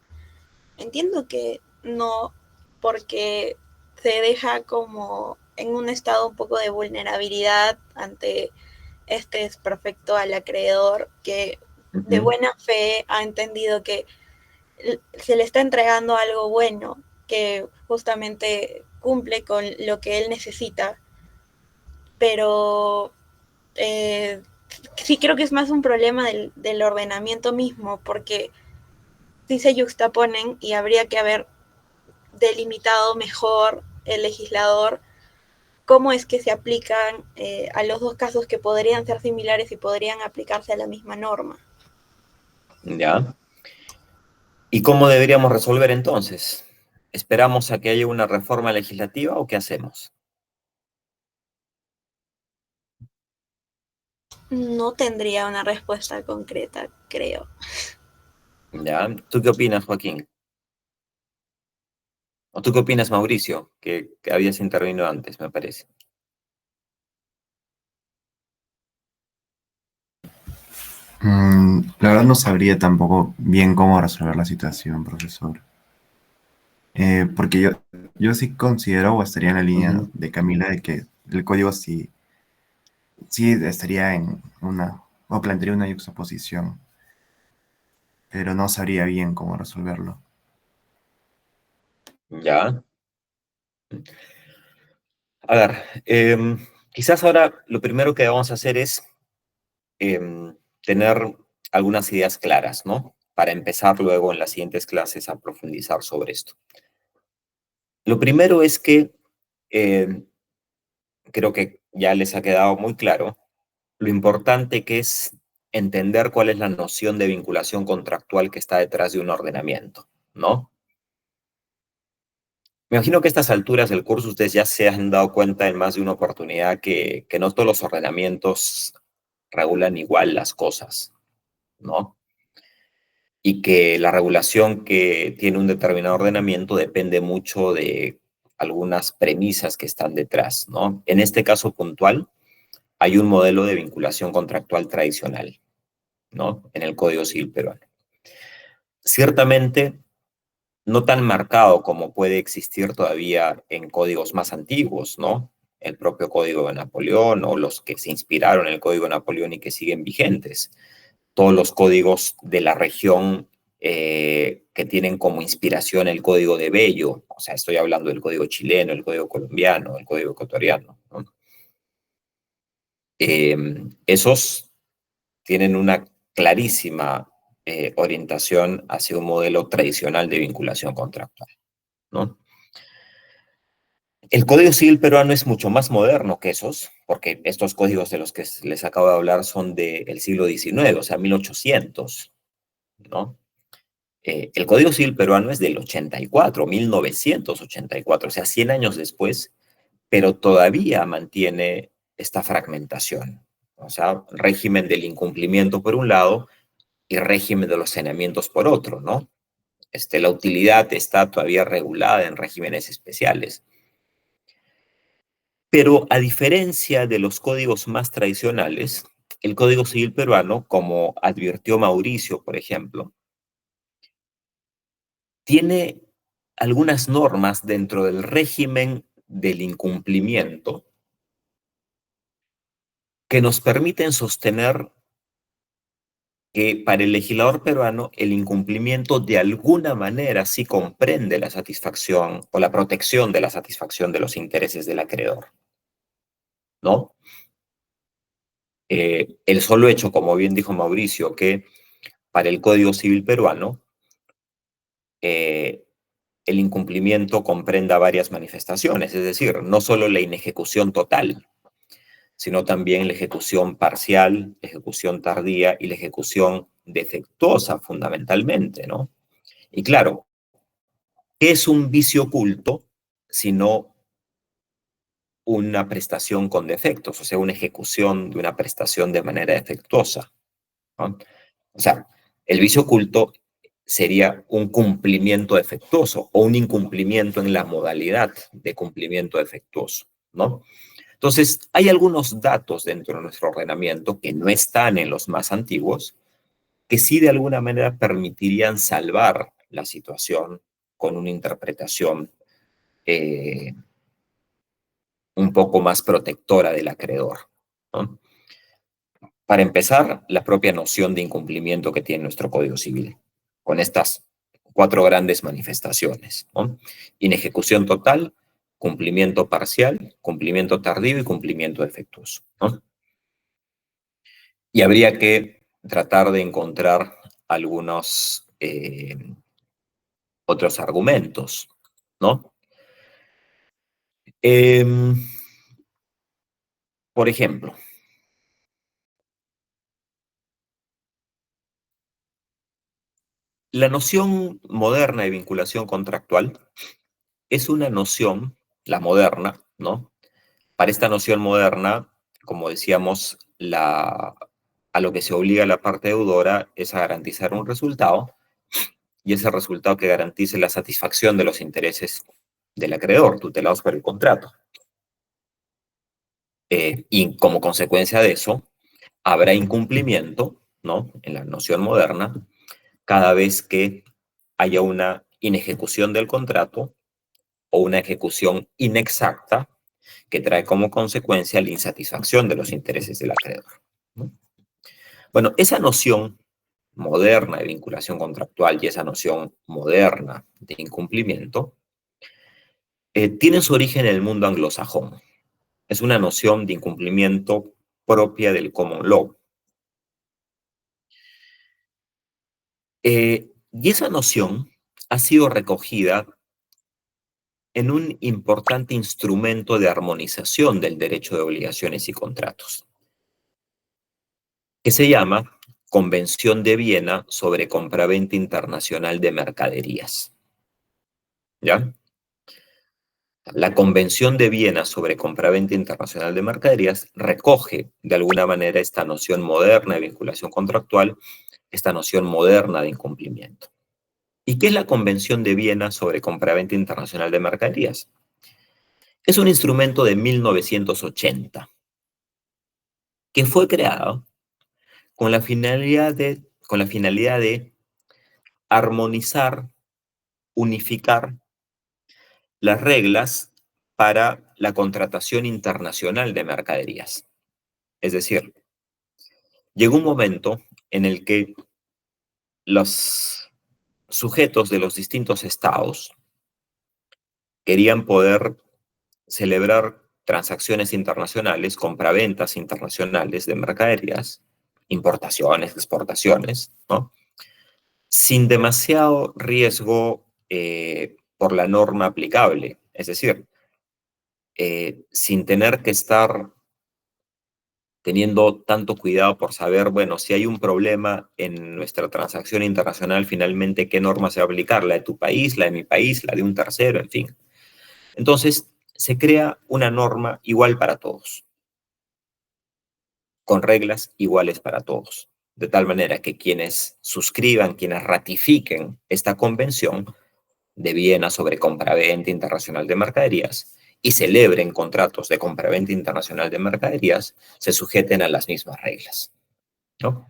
Entiendo que no, porque se deja como en un estado un poco de vulnerabilidad ante este desperfecto al acreedor que de buena fe ha entendido que se le está entregando algo bueno, que justamente cumple con lo que él necesita, pero sí creo que es más un problema del ordenamiento mismo, porque sí se yuxtaponen y habría que haber delimitado mejor el legislador cómo es que se aplican a los dos casos que podrían ser similares y podrían aplicarse a la misma norma. ¿Ya? ¿Y cómo deberíamos resolver entonces? ¿Esperamos a que haya una reforma legislativa o qué hacemos? No tendría una respuesta concreta, creo. ¿Ya? ¿Tú qué opinas, Joaquín? ¿O tú qué opinas, Mauricio? Que habías intervenido antes, me parece. La verdad no sabría tampoco bien cómo resolver la situación, profesor. Porque yo sí considero o estaría en la línea de Camila de que el código sí estaría en o plantearía una yuxtaposición, pero no sabría bien cómo resolverlo. ¿Ya? A ver, quizás ahora lo primero que vamos a hacer es tener algunas ideas claras, ¿no? Para empezar luego en las siguientes clases a profundizar sobre esto. Lo primero es que creo que ya les ha quedado muy claro lo importante que es entender cuál es la noción de vinculación contractual que está detrás de un ordenamiento, ¿no? Me imagino que a estas alturas del curso ustedes ya se han dado cuenta en más de una oportunidad que no todos los ordenamientos regulan igual las cosas, ¿no? Y que la regulación que tiene un determinado ordenamiento depende mucho de algunas premisas que están detrás, ¿no? En este caso puntual, hay un modelo de vinculación contractual tradicional, ¿no? En el Código Civil peruano. Ciertamente, no tan marcado como puede existir todavía en códigos más antiguos, ¿no? El propio Código de Napoleón o los que se inspiraron en el Código de Napoleón y que siguen vigentes. Todos los códigos de la región que tienen como inspiración el Código de Bello, o sea, estoy hablando del Código chileno, el Código colombiano, el Código ecuatoriano, ¿no? Esos tienen una clarísima orientación hacia un modelo tradicional de vinculación contractual, ¿no? El Código Civil peruano es mucho más moderno que esos, porque estos códigos de los que les acabo de hablar son del siglo XIX, o sea, 1800, ¿no? El Código Civil peruano es del 84, 1984, o sea, 100 años después, pero todavía mantiene esta fragmentación. O sea, régimen del incumplimiento por un lado y régimen de los saneamientos por otro, ¿no? La utilidad está todavía regulada en regímenes especiales. Pero a diferencia de los códigos más tradicionales, el Código Civil peruano, como advirtió Mauricio, por ejemplo, tiene algunas normas dentro del régimen del incumplimiento que nos permiten sostener que para el legislador peruano el incumplimiento de alguna manera sí comprende la satisfacción o la protección de la satisfacción de los intereses del acreedor, ¿no? El solo hecho, como bien dijo Mauricio, que para el Código Civil peruano el incumplimiento comprenda varias manifestaciones, es decir, no solo la inejecución total, sino también la ejecución parcial, la ejecución tardía y la ejecución defectuosa fundamentalmente, ¿no? Y claro, ¿qué es un vicio oculto sino una prestación con defectos? O sea, una ejecución de una prestación de manera defectuosa, ¿no? O sea, el vicio oculto sería un cumplimiento defectuoso o un incumplimiento en la modalidad de cumplimiento defectuoso, ¿no? Entonces, hay algunos datos dentro de nuestro ordenamiento que no están en los más antiguos, que sí de alguna manera permitirían salvar la situación con una interpretación un poco más protectora del acreedor, ¿no? Para empezar, la propia noción de incumplimiento que tiene nuestro Código Civil, con estas 4 grandes manifestaciones, ¿no? Inejecución total, cumplimiento parcial, cumplimiento tardío y cumplimiento defectuoso, ¿no? Y habría que tratar de encontrar algunos otros argumentos, ¿no? Por ejemplo, la noción moderna de vinculación contractual es una noción, la moderna, ¿no? Para esta noción moderna, como decíamos, a lo que se obliga la parte deudora es a garantizar un resultado, y ese resultado que garantice la satisfacción de los intereses del acreedor, tutelados por el contrato. Y como consecuencia de eso, habrá incumplimiento, ¿no? En la noción moderna, cada vez que haya una inejecución del contrato o una ejecución inexacta que trae como consecuencia la insatisfacción de los intereses del acreedor, ¿no? Bueno, esa noción moderna de vinculación contractual y esa noción moderna de incumplimiento tienen su origen en el mundo anglosajón. Es una noción de incumplimiento propia del common law. Y esa noción ha sido recogida en un importante instrumento de armonización del derecho de obligaciones y contratos, que se llama Convención de Viena sobre Compraventa Internacional de Mercaderías. ¿Ya? La Convención de Viena sobre Compraventa Internacional de Mercaderías recoge de alguna manera esta noción moderna de vinculación contractual, esta noción moderna de incumplimiento. ¿Y qué es la Convención de Viena sobre Compraventa Internacional de Mercaderías? Es un instrumento de 1980 que fue creado con la finalidad de armonizar, unificar las reglas para la contratación internacional de mercaderías. Es decir, llegó un momento en el que los sujetos de los distintos estados querían poder celebrar transacciones internacionales, compraventas internacionales de mercaderías, importaciones, exportaciones, ¿no? sin demasiado riesgo por la norma aplicable. Es decir, sin tener que estar teniendo tanto cuidado por saber, bueno, si hay un problema en nuestra transacción internacional, finalmente, ¿qué norma se va a aplicar? ¿La de tu país, la de mi país, la de un tercero, en fin? Entonces, se crea una norma igual para todos, con reglas iguales para todos, de tal manera que quienes suscriban, quienes ratifiquen esta convención de Viena sobre compraventa internacional de mercaderías y celebren contratos de compraventa internacional de mercaderías, se sujeten a las mismas reglas, ¿no?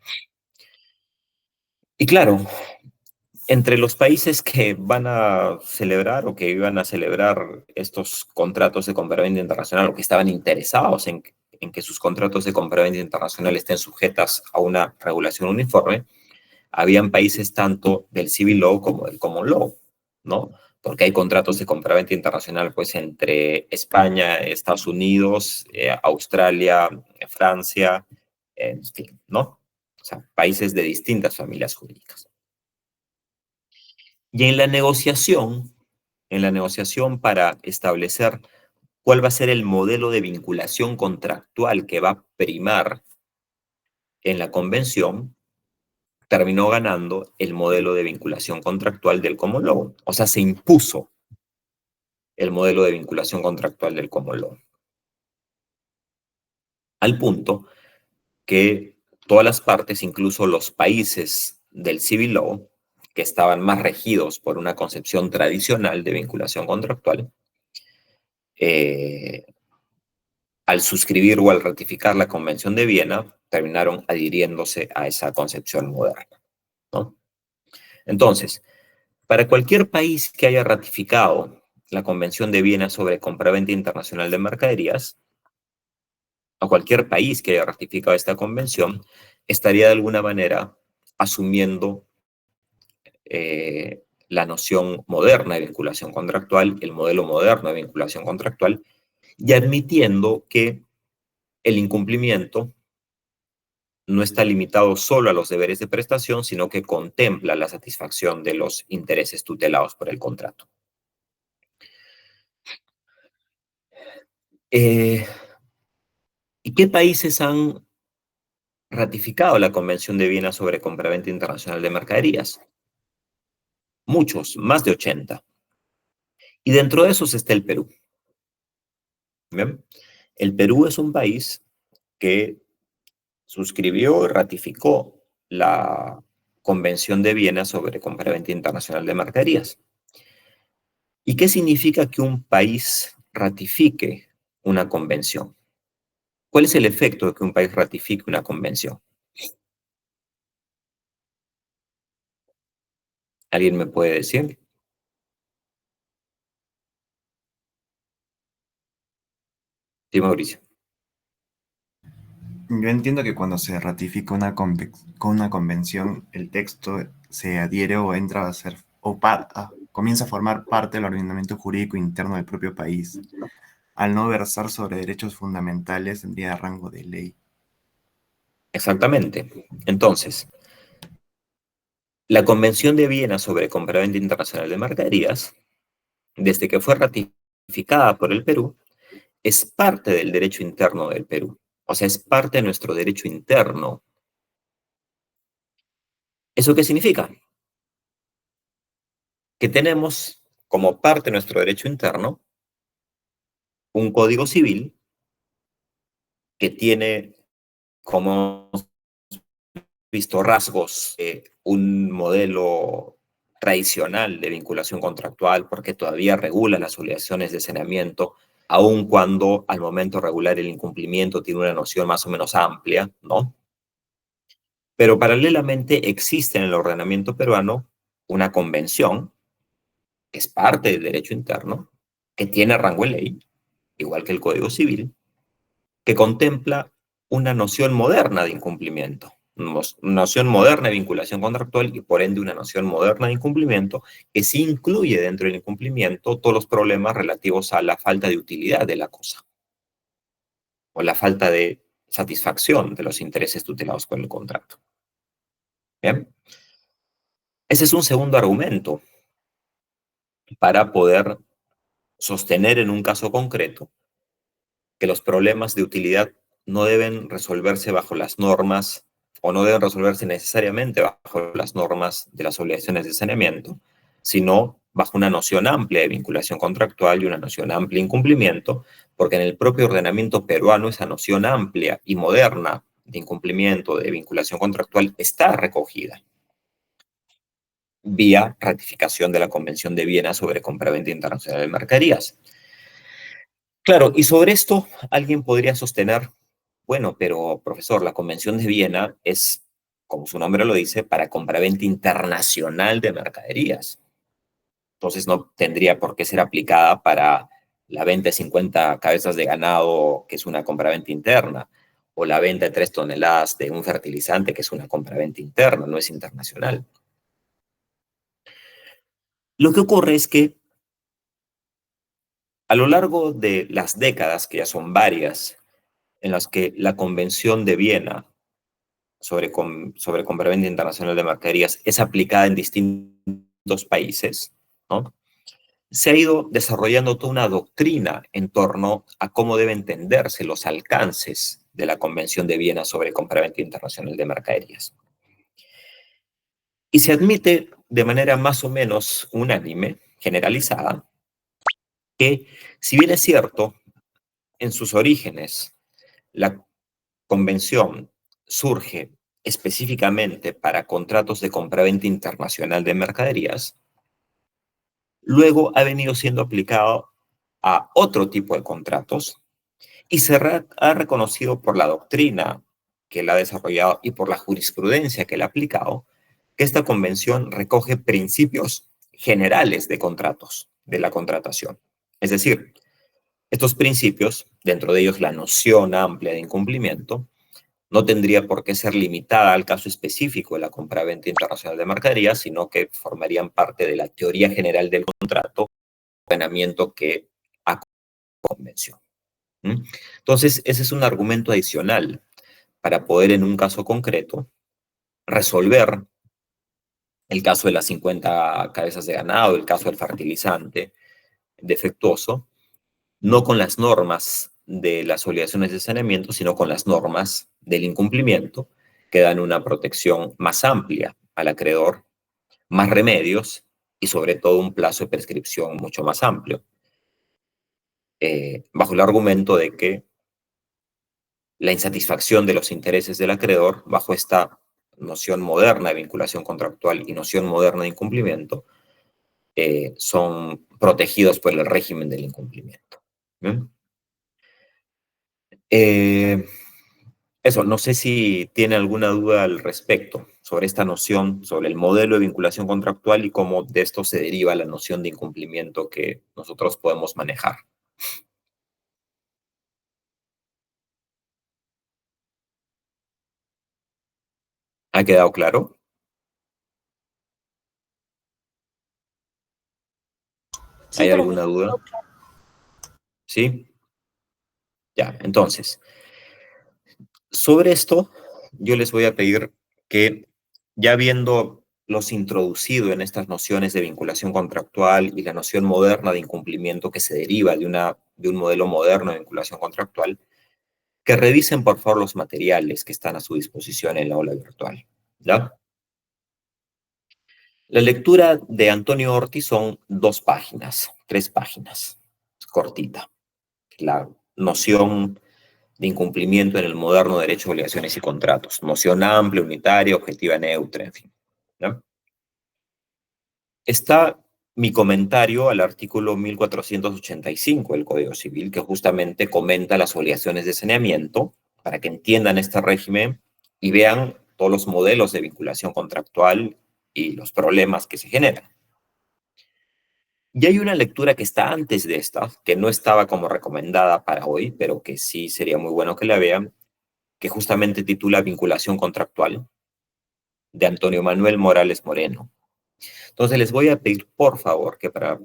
Y claro, entre los países que van a celebrar o que iban a celebrar estos contratos de compraventa internacional o que estaban interesados en que sus contratos de compraventa internacional estén sujetas a una regulación uniforme, habían países tanto del civil law como del common law, ¿no? Porque hay contratos de compraventa internacional pues entre España, Estados Unidos, Australia, Francia, en fin, ¿no? O sea, países de distintas familias jurídicas. Y en la negociación para establecer cuál va a ser el modelo de vinculación contractual que va a primar en la convención, terminó ganando el modelo de vinculación contractual del common law. O sea, se impuso el modelo de vinculación contractual del common law. Al punto que todas las partes, incluso los países del civil law, que estaban más regidos por una concepción tradicional de vinculación contractual, al suscribir o al ratificar la Convención de Viena, terminaron adhiriéndose a esa concepción moderna, ¿no? Entonces, para cualquier país que haya ratificado la Convención de Viena sobre compraventa internacional de mercaderías, a cualquier país que haya ratificado esta convención, estaría de alguna manera asumiendo la noción moderna de vinculación contractual, el modelo moderno de vinculación contractual, y admitiendo que el incumplimiento no está limitado solo a los deberes de prestación, sino que contempla la satisfacción de los intereses tutelados por el contrato. ¿Y qué países han ratificado la Convención de Viena sobre compraventa internacional de mercaderías? Muchos, más de 80. Y dentro de esos está el Perú. ¿Bien? El Perú es un país que suscribió y ratificó la Convención de Viena sobre compraventa internacional de mercaderías. ¿Y qué significa que un país ratifique una convención? ¿Cuál es el efecto de que un país ratifique una convención? ¿Alguien me puede decir? Sí, Mauricio. Yo entiendo que cuando se ratifica una convención, el texto se adhiere o entra a ser, comienza a formar parte del ordenamiento jurídico interno del propio país. Al no versar sobre derechos fundamentales, tendría rango de ley. Exactamente. Entonces, la Convención de Viena sobre compraventa internacional de mercaderías, desde que fue ratificada por el Perú, es parte del derecho interno del Perú. O sea, es parte de nuestro derecho interno. ¿Eso qué significa? Que tenemos como parte de nuestro derecho interno un código civil que tiene, como hemos visto, rasgos de un modelo tradicional de vinculación contractual, porque todavía regula las obligaciones de saneamiento, aun cuando al momento de regular el incumplimiento tiene una noción más o menos amplia, ¿no? Pero paralelamente existe en el ordenamiento peruano una convención, que es parte del derecho interno, que tiene rango de ley, igual que el Código Civil, que contempla una noción moderna de incumplimiento, una noción moderna de vinculación contractual y por ende una noción moderna de incumplimiento que sí incluye dentro del incumplimiento todos los problemas relativos a la falta de utilidad de la cosa o la falta de satisfacción de los intereses tutelados por el contrato. ¿Bien? Ese es un segundo argumento para poder sostener en un caso concreto que los problemas de utilidad no deben resolverse bajo las normas o no deben resolverse necesariamente bajo las normas de las obligaciones de saneamiento, sino bajo una noción amplia de vinculación contractual y una noción amplia de incumplimiento, porque en el propio ordenamiento peruano esa noción amplia y moderna de incumplimiento, de vinculación contractual, está recogida vía ratificación de la Convención de Viena sobre compraventa internacional de mercaderías. Claro, y sobre esto alguien podría sostener, bueno, pero profesor, la Convención de Viena es, como su nombre lo dice, para compraventa internacional de mercaderías. Entonces no tendría por qué ser aplicada para la venta de 50 cabezas de ganado, que es una compraventa interna, o la venta de 3 toneladas de un fertilizante, que es una compraventa interna, no es internacional. Lo que ocurre es que a lo largo de las décadas, que ya son varias, en las que la Convención de Viena sobre compraventa internacional de mercaderías es aplicada en distintos países, ¿no? Se ha ido desarrollando toda una doctrina en torno a cómo deben entenderse los alcances de la Convención de Viena sobre compraventa internacional de mercaderías. Y se admite de manera más o menos unánime, generalizada, que si bien es cierto, en sus orígenes, la convención surge específicamente para contratos de compraventa internacional de mercaderías, luego ha venido siendo aplicado a otro tipo de contratos y se ha reconocido por la doctrina que la ha desarrollado y por la jurisprudencia que la ha aplicado, que esta convención recoge principios generales de contratos, de la contratación. Es decir, estos principios, dentro de ellos la noción amplia de incumplimiento, no tendría por qué ser limitada al caso específico de la compraventa internacional de mercaderías, sino que formarían parte de la teoría general del contrato, ordenamiento que ha convención. Entonces, ese es un argumento adicional para poder en un caso concreto resolver el caso de las 50 cabezas de ganado, el caso del fertilizante defectuoso, no con las normas de las obligaciones de saneamiento, sino con las normas del incumplimiento, que dan una protección más amplia al acreedor, más remedios y sobre todo un plazo de prescripción mucho más amplio, bajo el argumento de que la insatisfacción de los intereses del acreedor, bajo esta noción moderna de vinculación contractual y noción moderna de incumplimiento, son protegidos por el régimen del incumplimiento. Eso, no sé si tiene alguna duda al respecto sobre esta noción, sobre el modelo de vinculación contractual y cómo de esto se deriva la noción de incumplimiento que nosotros podemos manejar. ¿Ha quedado claro? Sí, ¿Hay pero alguna duda? ¿Sí? Ya, entonces, sobre esto, yo les voy a pedir que, ya habiéndolos introducido en estas nociones de vinculación contractual y la noción moderna de incumplimiento que se deriva de un modelo moderno de vinculación contractual, que revisen por favor los materiales que están a su disposición en la aula virtual. ¿Ya? La lectura de Antonio Ortiz son 2 páginas, 3 páginas, es cortita. La noción de incumplimiento en el moderno derecho de obligaciones y contratos. Noción amplia, unitaria, objetiva, neutra, en fin. ¿Ya? Está mi comentario al artículo 1485 del Código Civil, que justamente comenta las obligaciones de saneamiento, para que entiendan este régimen y vean todos los modelos de vinculación contractual y los problemas que se generan. Y hay una lectura que está antes de esta, que no estaba como recomendada para hoy, pero que sí sería muy bueno que la vean, que justamente titula Vinculación contractual, de Antonio Manuel Morales Moreno. Entonces les voy a pedir, por favor, que para la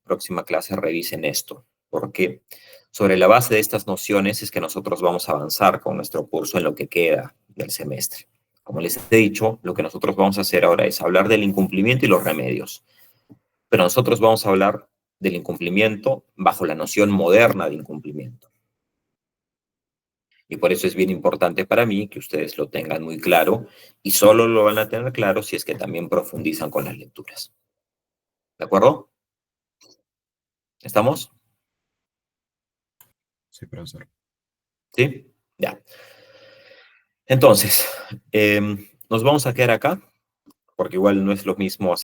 próxima clase revisen esto, porque sobre la base de estas nociones es que nosotros vamos a avanzar con nuestro curso en lo que queda del semestre. Como les he dicho, lo que nosotros vamos a hacer ahora es hablar del incumplimiento y los remedios. Pero nosotros vamos a hablar del incumplimiento bajo la noción moderna de incumplimiento. Y por eso es bien importante para mí que ustedes lo tengan muy claro, y solo lo van a tener claro si es que también profundizan con las lecturas. ¿De acuerdo? ¿Estamos? Sí, profesor. ¿Sí? Ya. Entonces, nos vamos a quedar acá, porque igual no es lo mismo